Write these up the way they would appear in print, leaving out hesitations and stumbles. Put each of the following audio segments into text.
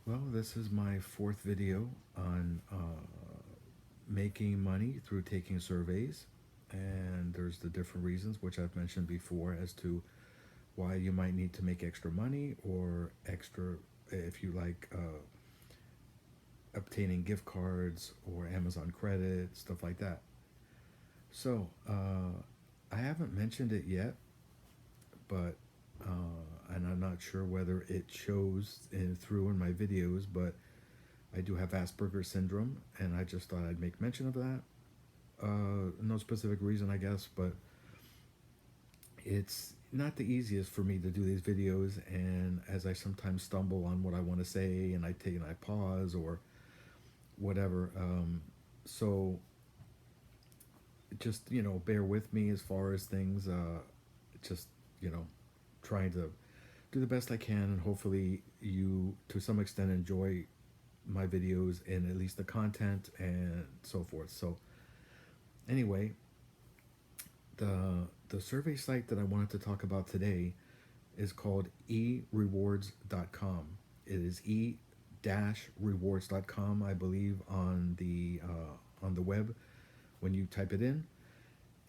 Well, this is my fourth video on making money through taking surveys. And there's the different reasons, which I've mentioned before, as to why you might need to make extra money or extra, if you like, obtaining gift cards or Amazon credit, stuff like that. So, I haven't mentioned it yet, but, and I'm not sure whether it shows through in my videos, but I do have Asperger's syndrome, and I just thought I'd make mention of that. No specific reason, I guess, but it's not the easiest for me to do these videos. And as I sometimes stumble on what I want to say, and I pause or whatever. So just bear with me as far as things. Just you know, trying to do the best I can, and hopefully you, to some extent, enjoy my videos and at least the content and so forth. So anyway, the survey site that I wanted to talk about today is called erewards.com. It is e-rewards.com, I believe, on the web when you type it in,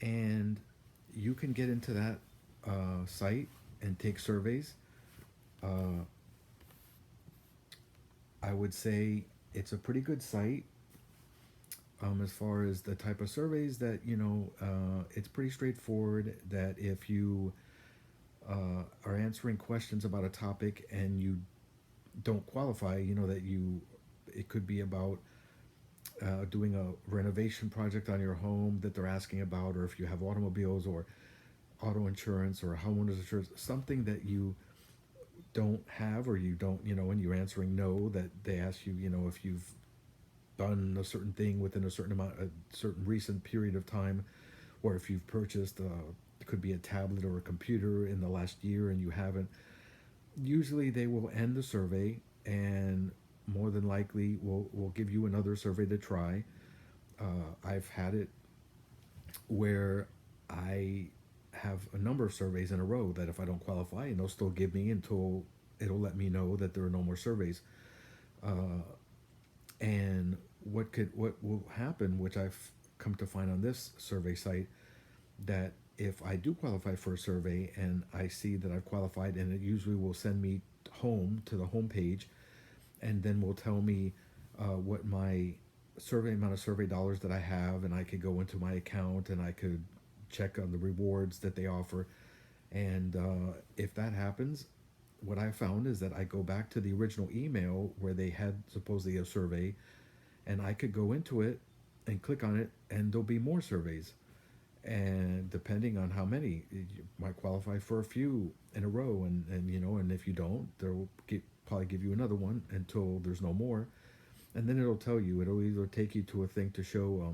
and you can get into that site and take surveys. Uh, I would say it's a pretty good site. As far as the type of surveys that it's pretty straightforward. That if you are answering questions about a topic and you don't qualify, that you it could be about doing a renovation project on your home that they're asking about, or if you have automobiles or auto insurance or homeowners insurance, something that you don't have, or you don't, when you're answering no, that they ask you, if you've done a certain thing within a certain recent period of time, or if you've purchased it could be a tablet or a computer in the last year and you haven't. Usually they will end the survey, and more than likely will give you another survey to try. I've had it where I have a number of surveys in a row that if I don't qualify, and they'll still give me until it'll let me know that there are no more surveys. Uh, and what will happen, which I've come to find on this survey site, that if I do qualify for a survey and I see that I've qualified, and it usually will send me home to the home page, and then will tell me what my survey amount of survey dollars that I have, and I could go into my account and I could check on the rewards that they offer. And if that happens, what I found is that I go back to the original email where they had supposedly a survey, and I could go into it and click on it, and there'll be more surveys. And depending on how many, you might qualify for a few in a row, and if you don't, they'll probably give you another one until there's no more, and then it'll tell you. It'll either take you to a thing to show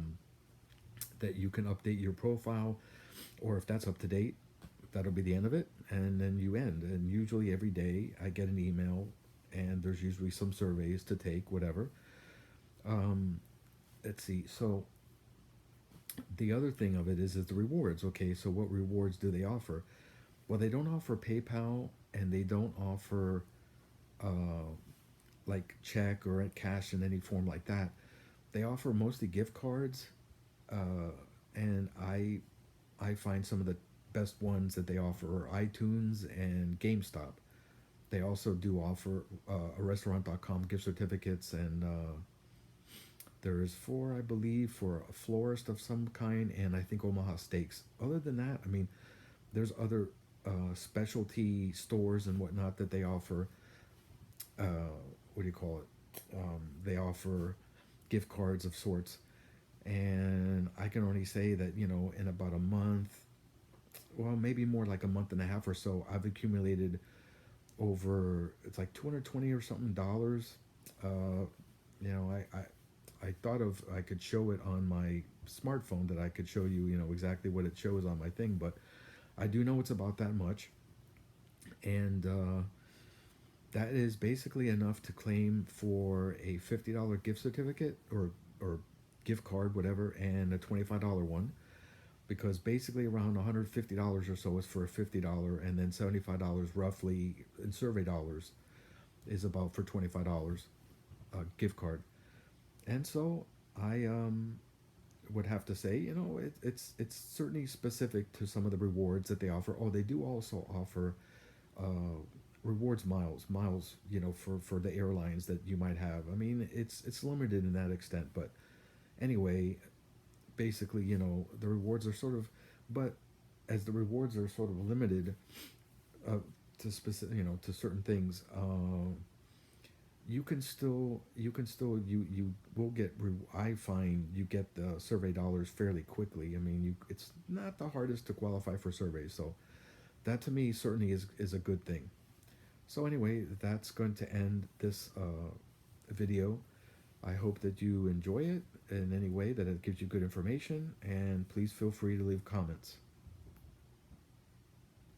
that you can update your profile, or if that's up to date, that'll be the end of it, and then you end. And usually every day I get an email, and there's usually some surveys to take, whatever. Um, let's see. So the other thing of it is the rewards. Okay, so what rewards do they offer? Well, they don't offer PayPal, and they don't offer uh, like check or cash in any form like that. They offer mostly gift cards, uh, and I find some of the best ones that they offer are iTunes and GameStop. They also do offer a restaurant.com gift certificates, and there's four, I believe, for a florist of some kind, and I think Omaha Steaks. Other than that, I mean, there's other specialty stores and whatnot that they offer. What do you call it? They offer gift cards of sorts, and I can only say that in about a month, well, maybe more like a month and a half or so, I've accumulated over, it's like 220 or something dollars. Uh, I thought of, I could show it on my smartphone, that I could show you, exactly what it shows on my thing, but I do know it's about that much. And that is basically enough to claim for a $50 gift certificate, or gift card, whatever, and a $25 one. Because basically around $150 or so is for a $50, and then $75 roughly in survey dollars is about for $25 gift card. And so I would have to say, it's certainly specific to some of the rewards that they offer. Oh, they do also offer uh, rewards miles, for the airlines that you might have. I mean, it's limited in that extent, but anyway, basically, the rewards are sort of, but as the rewards are sort of limited uh, to specific, to certain things, you will get. I find you get the survey dollars fairly quickly. I mean, it's not the hardest to qualify for surveys, so that to me certainly is a good thing. So anyway, that's going to end this video. I hope that you enjoy it in any way, that it gives you good information, and please feel free to leave comments.